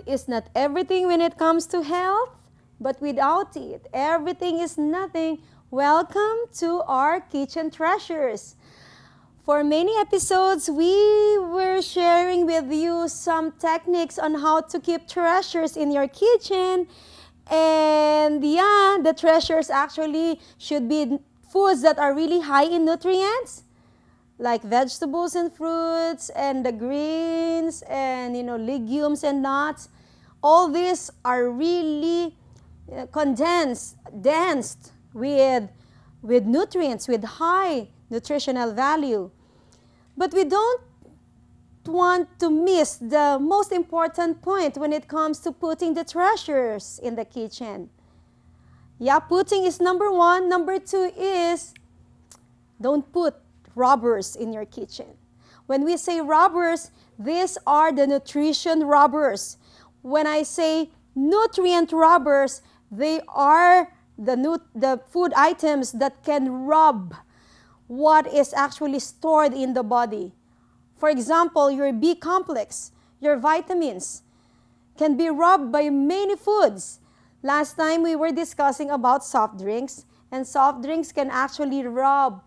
is not everything when it comes to health, but without it, everything is nothing. Welcome to our kitchen treasures. For many episodes, we were sharing with you some techniques on how to keep treasures in your kitchen. And yeah, the treasures actually should be foods that are really high in nutrients, like vegetables and fruits and the greens and legumes and nuts. All these are really condensed, dense with nutrients, with high nutritional value. But we don't want to miss the most important point when it comes to putting the treasures in the kitchen. Yeah, putting is number one. Number two is don't put robbers in your kitchen. When we say robbers, these are the nutrition robbers. When I say nutrient robbers, they are the food items that can rob what is actually stored in the body. For example, your B complex, your vitamins, can be robbed by many foods. Last time we were discussing about soft drinks, and soft drinks can actually rob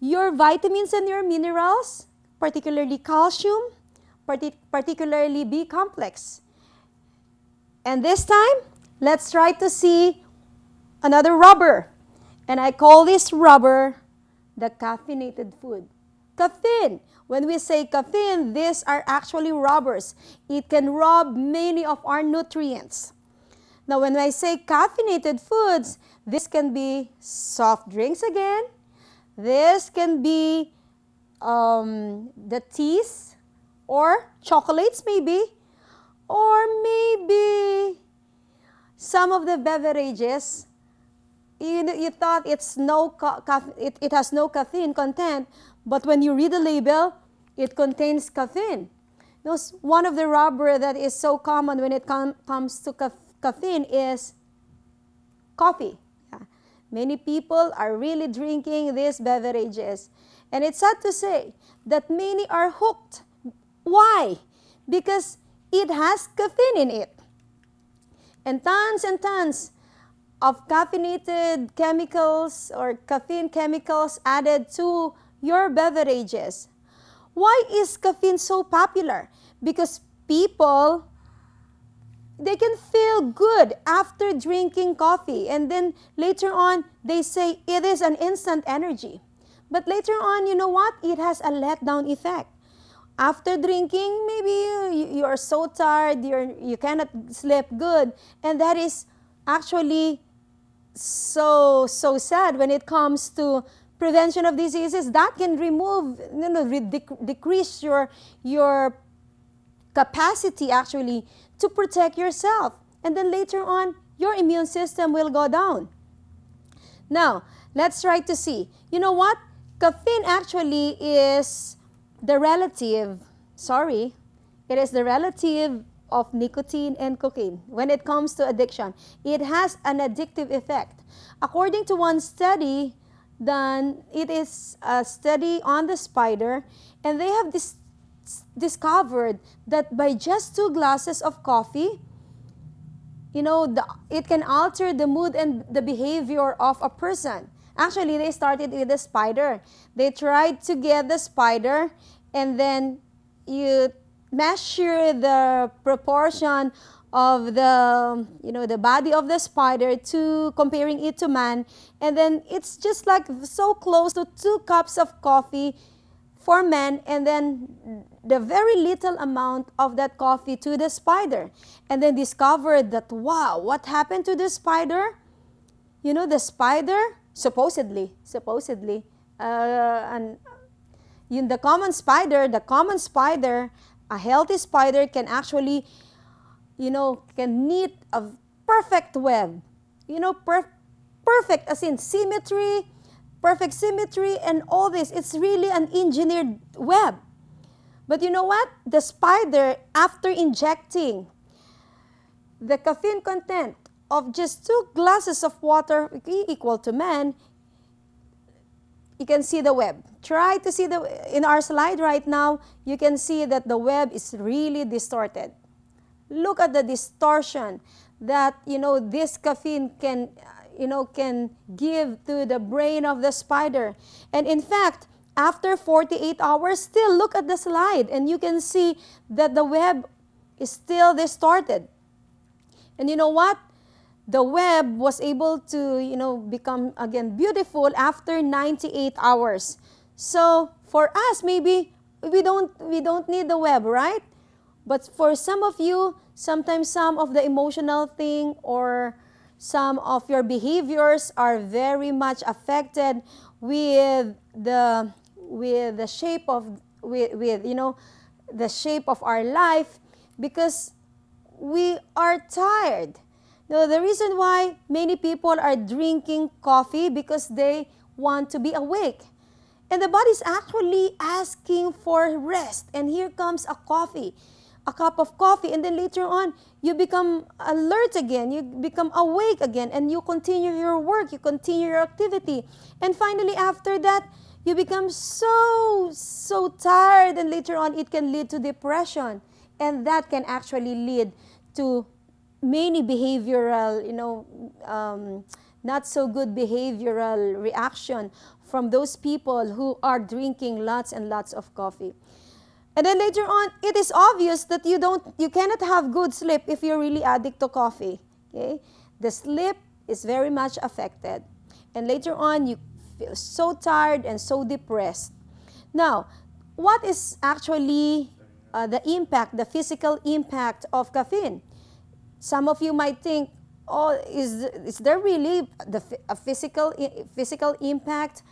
your vitamins and your minerals, particularly calcium, particularly B complex. And this time, let's try to see another robber. And I call this robber the caffeinated food. Caffeine. When we say caffeine, these are actually robbers. It can rob many of our nutrients. Now, when I say caffeinated foods, this can be soft drinks again. This can be the teas or chocolates maybe, or maybe some of the beverages. You thought it has no caffeine content, but when you read the label, it contains caffeine. One of the rubber that is so common when it comes to caffeine is coffee. Yeah. Many people are really drinking these beverages. And it's sad to say that many are hooked. Why? Because it has caffeine in it. And tons of caffeinated chemicals or caffeine chemicals added to your beverages. Why is caffeine so popular? Because people, they can feel good after drinking coffee, and then later on they say it is an instant energy. But later on, you know what? It has a letdown effect. After drinking, maybe you are so tired, you cannot sleep good, and that is actually so sad when it comes to prevention of diseases. That can remove, decrease your capacity actually to protect yourself. And then later on, your immune system will go down. Now, let's try to see. You know what? Caffeine actually is the relative, it is the relative of nicotine and cocaine when it comes to addiction. It has an addictive effect. According to one study done, it is a study on the spider, and they have discovered that by just 2 glasses of coffee, it can alter the mood and the behavior of a person. Actually, they started with the spider. They tried to get the spider, and then you measure the proportion of the body of the spider to comparing it to man, and then it's just like so close to 2 cups of coffee for men, and then the very little amount of that coffee to the spider. And then discovered that, wow, what happened to the spider? The spider, supposedly, and the common spider, a healthy spider can actually, can knit a perfect web. Perfect as in symmetry, perfect symmetry, and all this. It's really an engineered web. But you know what? The spider, after injecting the caffeine content of just 2 glasses of water equal to man, you can see the web. Try to see in our slide right now, you can see that the web is really distorted. Look at the distortion that, this caffeine can, can give to the brain of the spider. And in fact, after 48 hours, still look at the slide and you can see that the web is still distorted. And you know what? The web was able to, become again beautiful after 98 hours. So for us, maybe we don't need the web, right? But for some of you, sometimes some of the emotional thing or some of your behaviors are very much affected with the shape of the shape of our life, because we are tired. Now, the reason why many people are drinking coffee because they want to be awake. And the body is actually asking for rest. And here comes a cup of coffee. And then later on, you become alert again. You become awake again. And you continue your work. You continue your activity. And finally, after that, you become so tired. And later on, it can lead to depression. And that can actually lead to many behavioral, not so good behavioral reaction from those people who are drinking lots and lots of coffee. And then later on, it is obvious that you cannot have good sleep if you're really addict to coffee. Okay? The sleep is very much affected. And later on, you feel so tired and so depressed. Now, what is actually the physical impact of caffeine? Some of you might think, oh, is there really a physical impact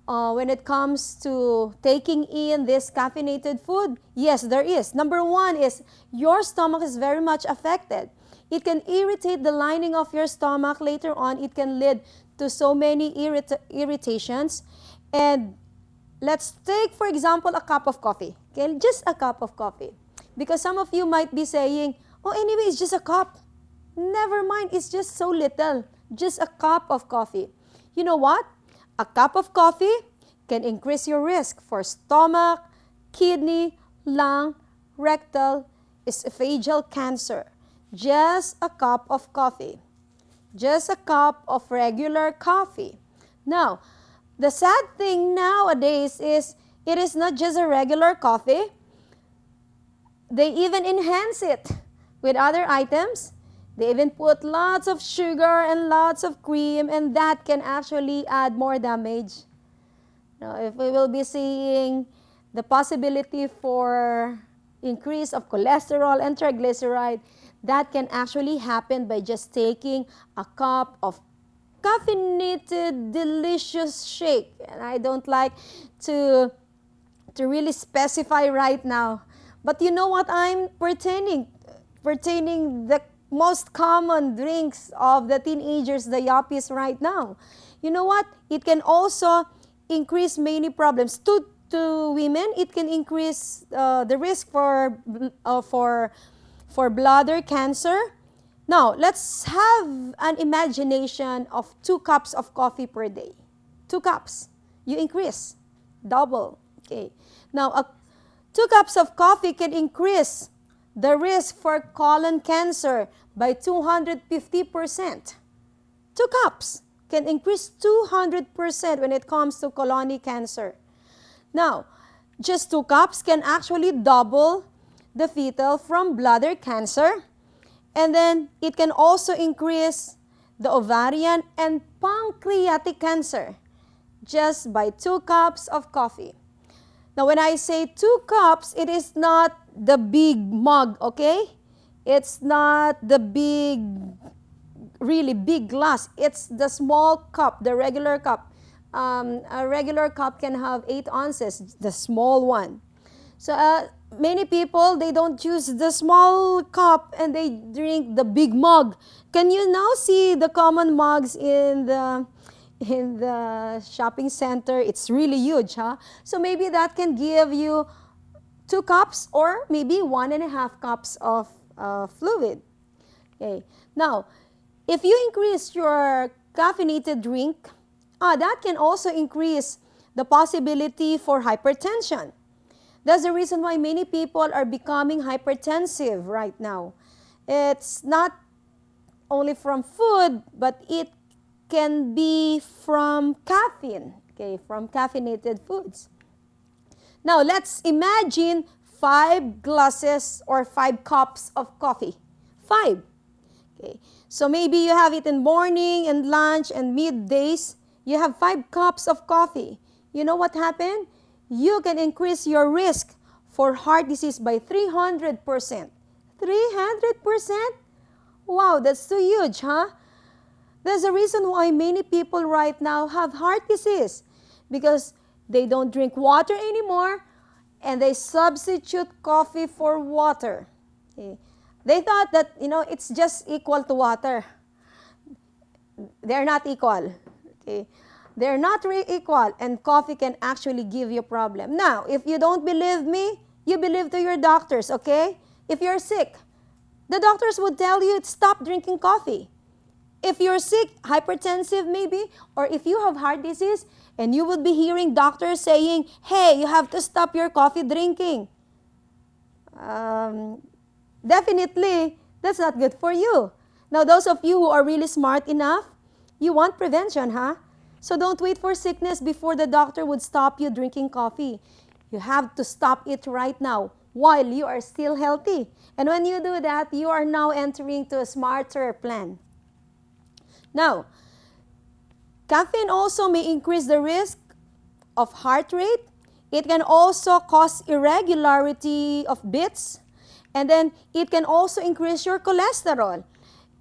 when it comes to taking in this caffeinated food? Yes, there is. Number one is your stomach is very much affected. It can irritate the lining of your stomach. Later on, it can lead to so many irritations. And let's take, for example, a cup of coffee. Okay, just a cup of coffee. Because some of you might be saying, oh, anyway, it's just a cup. Never mind, it's just so little. Just a cup of coffee. You know what? A cup of coffee can increase your risk for stomach, kidney, lung, rectal, esophageal cancer. Just a cup of coffee. Just a cup of regular coffee. Now, the sad thing nowadays is it is not just a regular coffee. They even enhance it with other items. They even put lots of sugar and lots of cream, and that can actually add more damage. Now, if we will be seeing the possibility for increase of cholesterol and triglyceride, that can actually happen by just taking a cup of caffeinated, delicious shake. And I don't like to really specify right now. But you know what I'm pertaining the most common drinks of the teenagers, the yuppies right now. You know what? It can also increase many problems. To women, it can increase the risk for bladder cancer. Now, let's have an imagination of 2 cups of coffee per day. 2 cups. You increase. Double. Okay. Now, 2 cups of coffee can increase the risk for colon cancer by 250%. 2 cups can increase 200% when it comes to colon cancer. Now, just 2 cups can actually double the fetal from bladder cancer. And then it can also increase the ovarian and pancreatic cancer just by 2 cups of coffee. Now, when I say 2 cups, it is not the big mug, okay? It's not the really big glass. It's the small cup, the regular cup. A regular cup can have 8 ounces, the small one. So many people, they don't use the small cup and they drink the big mug. Can you now see the common mugs in the shopping center? It's really huge, huh? So maybe that can give you 2 cups or maybe 1.5 cups of fluid. Okay. Now, if you increase your caffeinated drink, that can also increase the possibility for hypertension. That's the reason why many people are becoming hypertensive right now. It's not only from food, but it can be from caffeine, okay, from caffeinated foods. Now, let's imagine 5 glasses or 5 cups of coffee. 5. Okay. So maybe you have it in morning and lunch and middays. You have 5 cups of coffee. You know what happened? You can increase your risk for heart disease by 300%. 300%? Wow, that's too huge, huh? There's a reason why many people right now have heart disease, because they don't drink water anymore and they substitute coffee for water. Okay. They thought that, it's just equal to water. They're not equal. Okay. They're not equal, and coffee can actually give you a problem. Now, if you don't believe me, you believe to your doctors, okay? If you're sick, the doctors would tell you stop drinking coffee. If you're sick, hypertensive maybe, or if you have heart disease, and you would be hearing doctors saying, hey, you have to stop your coffee drinking. Definitely, that's not good for you. Now, those of you who are really smart enough, you want prevention, huh? So don't wait for sickness before the doctor would stop you drinking coffee. You have to stop it right now while you are still healthy. And when you do that, you are now entering to a smarter plan. Now, caffeine also may increase the risk of heart rate. It can also cause irregularity of beats. And then it can also increase your cholesterol.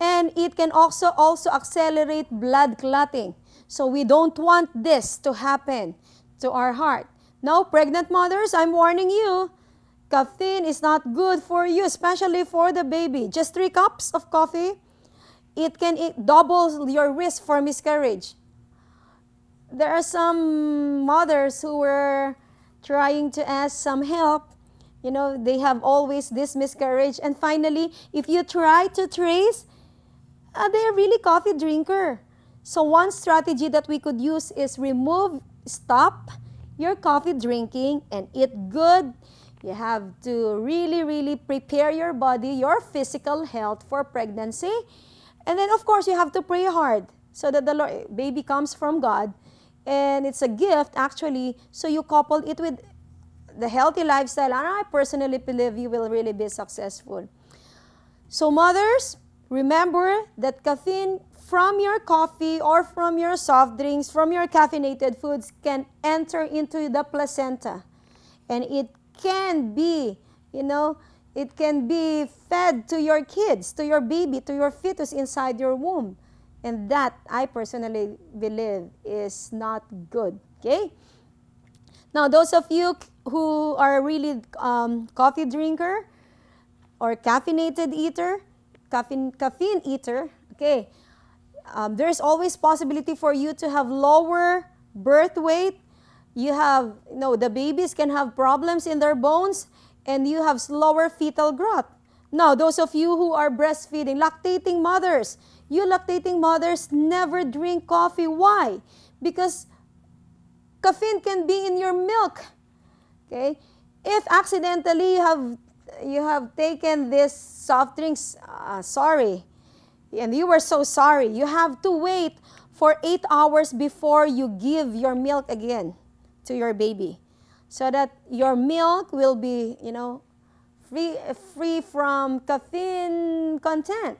And it can also accelerate blood clotting. So we don't want this to happen to our heart. Now, pregnant mothers, I'm warning you, caffeine is not good for you, especially for the baby. Just 3 cups of coffee, it doubles your risk for miscarriage. There are some mothers who were trying to ask some help. They have always this miscarriage. And finally, if you try to trace, they're really coffee drinker. So one strategy that we could use is stop your coffee drinking and eat good. You have to really, really prepare your body, your physical health for pregnancy. And then, of course, you have to pray hard so that the baby comes from God. And it's a gift, actually, so you couple it with the healthy lifestyle. And I personally believe you will really be successful. So mothers, remember that caffeine from your coffee or from your soft drinks, from your caffeinated foods can enter into the placenta. And it can be, it can be fed to your kids, to your baby, to your fetus inside your womb. And that, I personally believe, is not good, okay? Now, those of you who are really coffee drinker or caffeinated eater, caffeine eater, okay, there's always possibility for you to have lower birth weight. You have, the babies can have problems in their bones, and you have slower fetal growth. Now, those of you who are breastfeeding, lactating mothers, you lactating mothers never drink coffee. Why? Because caffeine can be in your milk. Okay? If accidentally you have taken this soft drinks, sorry, and you were so sorry, you have to wait for 8 hours before you give your milk again to your baby, so that your milk will be, free from caffeine content.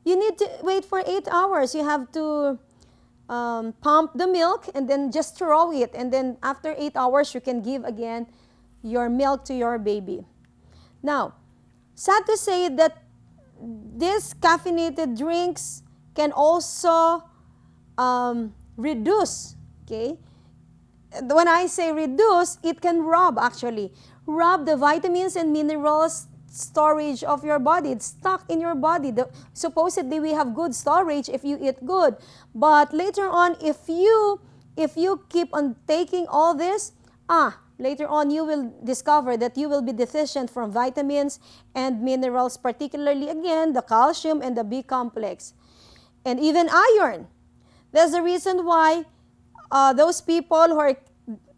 You need to wait for 8 hours. You have to pump the milk and then just throw it. And then after 8 hours, you can give again your milk to your baby. Now, sad to say that these caffeinated drinks can also reduce, okay? When I say reduce, it can rob the vitamins and minerals storage of your body. It's stuck in your body. Supposedly, we have good storage if you eat good. But later on, if you keep on taking all this, later on you will discover that you will be deficient from vitamins and minerals, particularly, again, the calcium and the B complex. And even iron. That's the reason why those people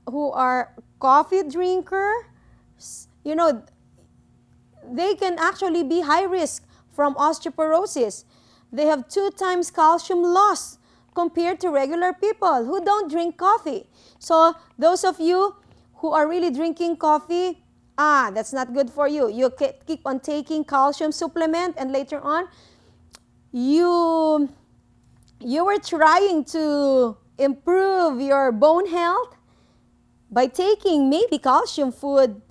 who are coffee drinkers, they can actually be high risk from osteoporosis. They have 2 times calcium loss compared to regular people who don't drink coffee. So those of you who are really drinking coffee, that's not good for you. You keep on taking calcium supplement, and later on, you were trying to improve your bone health by taking maybe calcium food,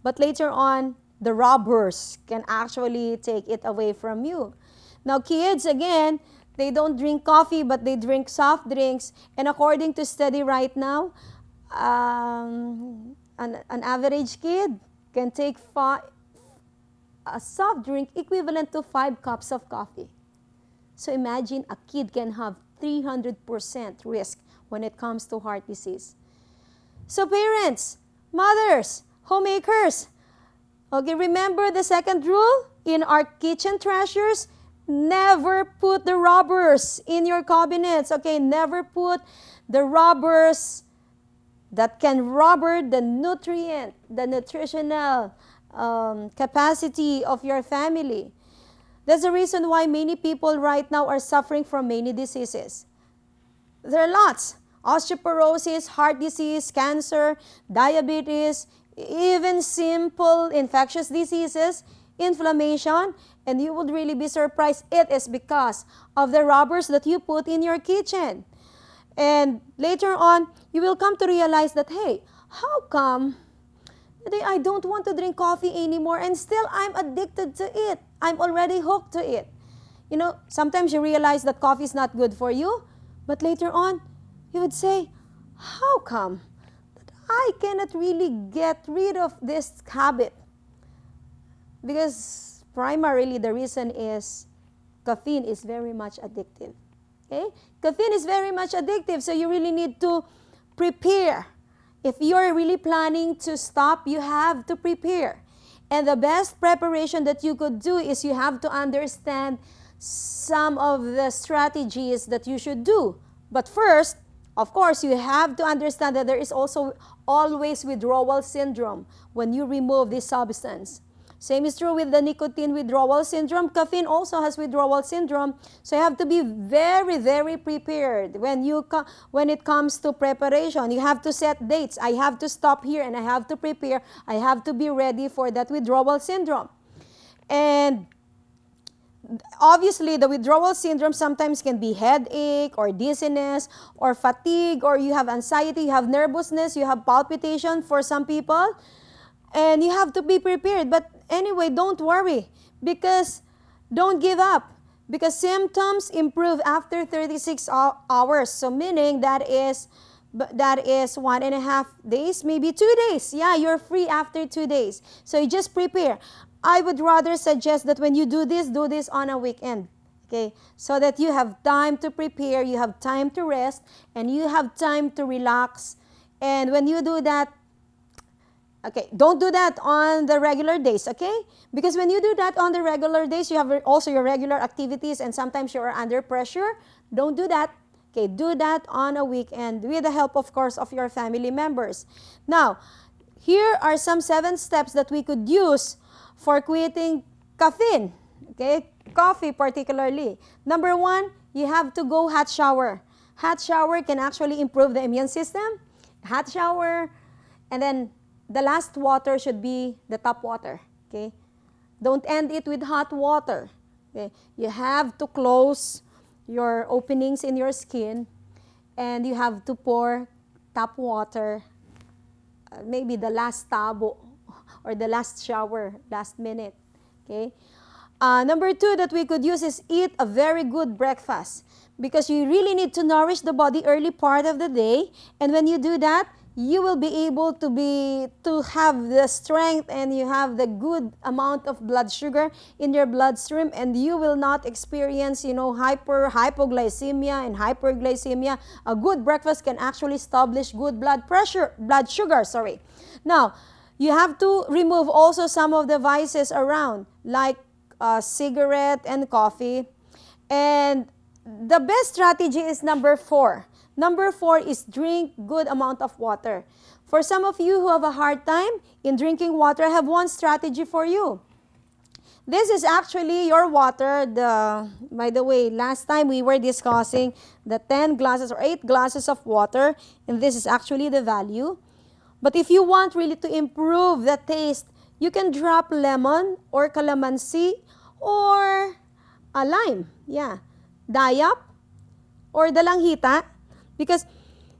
but later on, the robbers can actually take it away from you. Now, kids, again, they don't drink coffee, but they drink soft drinks. And according to study right now, an average kid can take a soft drink equivalent to 5 cups of coffee. So imagine a kid can have 300% risk when it comes to heart disease. So parents, mothers, homemakers, okay, remember the second rule in our kitchen treasures? Never put the rubbers in your cabinets, okay? Never put the rubbers that can rubber the nutritional capacity of your family. That's the reason why many people right now are suffering from many diseases. There are lots. Osteoporosis, heart disease, cancer, diabetes, even simple infectious diseases, inflammation, and you would really be surprised. It is because of the rubbers that you put in your kitchen. And later on, you will come to realize that, hey, how come I don't want to drink coffee anymore and still I'm addicted to it? I'm already hooked to it. You know, sometimes you realize that coffee is not good for you, but later on, you would say, how come that I cannot really get rid of this habit? Because primarily the reason is caffeine is very much addictive. Okay? Caffeine is very much addictive, so you really need to prepare. If you're really planning to stop, you have to prepare. And the best preparation that you could do is you have to understand some of the strategies that you should do. But first, of course, you have to understand that there is also always withdrawal syndrome when you remove this substance. Same is true with the nicotine withdrawal syndrome. Caffeine also has withdrawal syndrome. So you have to be very, very prepared when it comes to preparation. You have to set dates. I have to stop here and I have to prepare. I have to be ready for that withdrawal syndrome. And obviously, the withdrawal syndrome sometimes can be headache or dizziness or fatigue, or you have anxiety, you have nervousness, you have palpitation for some people. And you have to be prepared. But anyway, don't worry, because don't give up, because symptoms improve after 36 hours. So meaning that is 1.5 days, maybe 2 days. Yeah, you're free after 2 days. So you just prepare. I would rather suggest that when you do this on a weekend, okay? So that you have time to prepare, you have time to rest, and you have time to relax. And when you do that, okay, don't do that on the regular days, okay? Because when you do that on the regular days, you have also your regular activities and sometimes you are under pressure. Don't do that. Okay, do that on a weekend with the help, of course, of your family members. Now, here are some 7 steps that we could use for quitting caffeine, okay? Coffee particularly. Number 1, you have to go hot shower. Hot shower can actually improve the immune system. Hot shower, and then the last water should be the tap water, okay? Don't end it with hot water, okay? You have to close your openings in your skin, and you have to pour tap water, maybe the last tabo or the last shower, last minute, okay? Number 2 that we could use is eat a very good breakfast, because you really need to nourish the body early part of the day, and when you do that, you will be able to have the strength and you have the good amount of blood sugar in your bloodstream, and you will not experience, hypoglycemia and hyperglycemia. A good breakfast can actually establish good blood sugar. Now, you have to remove also some of the vices around, like cigarette and coffee. And the best strategy is number 4. Number 4 is drink good amount of water. For some of you who have a hard time in drinking water, I have one strategy for you. this is actually your water. By the way, last time we were discussing the 10 glasses or 8 glasses of water, and this is actually the value. But if you want really to improve the taste, you can drop lemon or calamansi or a lime. Yeah. Dayap or dalanghita, because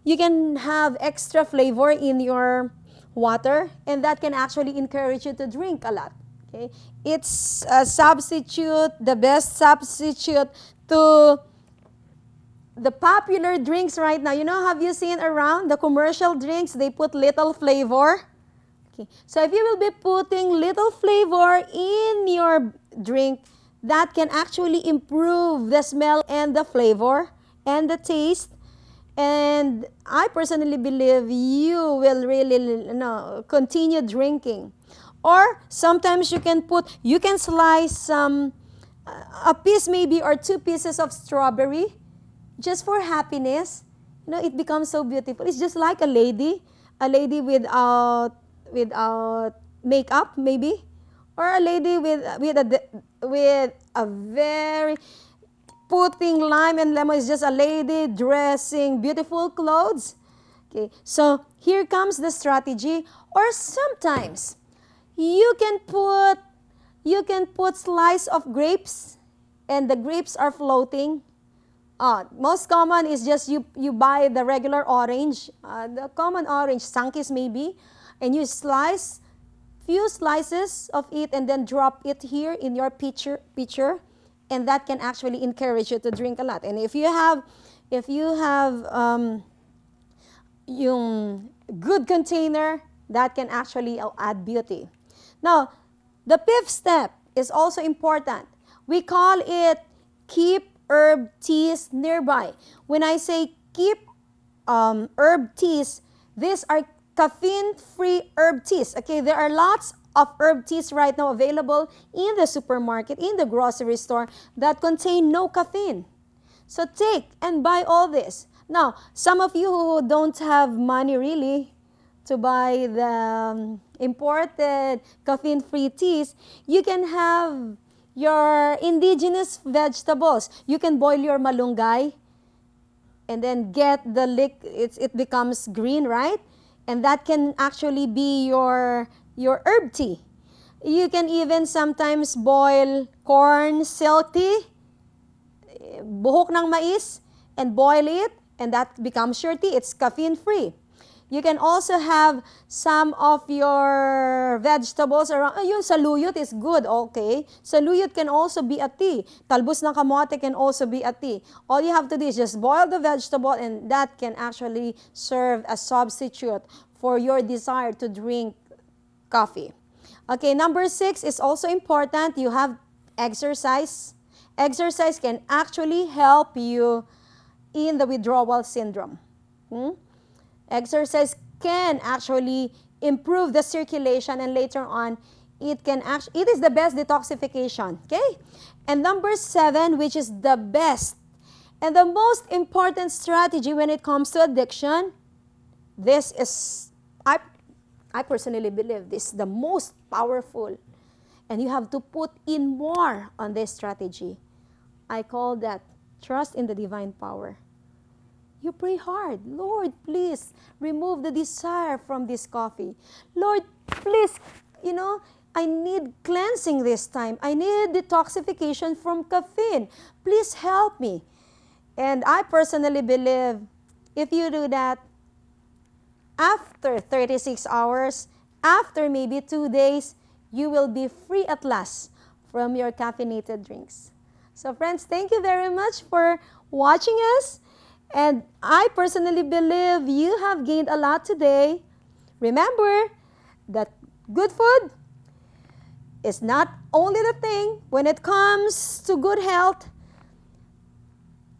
you can have extra flavor in your water, and that can actually encourage you to drink a lot. Okay? It's a substitute, the best substitute to the popular drinks right now. You know, have you seen around the commercial drinks, they put little flavor? Okay. So if you will be putting little flavor in your drink, that can actually improve the smell and the flavor and the taste. And I personally believe you will really continue drinking. Or sometimes you can slice some, a piece maybe or 2 pieces of strawberry just for happiness. You know, it becomes so beautiful. It's just like a lady without makeup maybe, or a lady with a very putting lime and lemon. Is just a lady dressing beautiful clothes. Okay, so here comes the strategy. Or sometimes you can put slice of grapes, and the grapes are floating. Most common is just you buy the regular orange, the common orange, sankis maybe, and you slice few slices of it and then drop it here in your pitcher, and that can actually encourage you to drink a lot. And if you have yung good container, that can actually add beauty. Now, the 5th step is also important. We call it keep herb teas nearby. When I say keep herb teas, these are caffeine-free herb teas. Okay, there are lots of herb teas right now available in the supermarket, in the grocery store, that contain no caffeine. So take and buy all this. Now, some of you who don't have money really to buy the imported caffeine-free teas, you can have your indigenous vegetables. You can boil your malunggay and then get the it becomes green, right? And that can actually be your herb tea. You can even sometimes boil corn silk tea, buhok ng mais, and boil it, and that becomes your tea. It's caffeine-free. You can also have some of your vegetables around. Yung saluyot is good, okay? Saluyot can also be a tea. Talbos ng kamote can also be a tea. All you have to do is just boil the vegetable, and that can actually serve as substitute for your desire to drink coffee. Okay, number 6 is also important. You have exercise. Exercise can actually help you in the withdrawal syndrome. Exercise can actually improve the circulation, and later on, it is the best detoxification. Okay? And number 7, which is the best and the most important strategy when it comes to addiction, this is, I personally believe this is the most powerful, and you have to put in more on this strategy. I call that trust in the divine power. You pray hard. Lord, please remove the desire from this coffee. Lord, please, I need cleansing this time. I need detoxification from caffeine. Please help me. And I personally believe if you do that, after 36 hours, after maybe 2 days, you will be free at last from your caffeinated drinks. So friends, thank you very much for watching us. And I personally believe you have gained a lot today. Remember that good food is not only the thing when it comes to good health.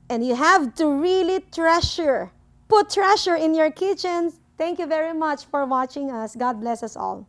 And you have to really put treasure in your kitchens. Thank you very much for watching us. God bless us all.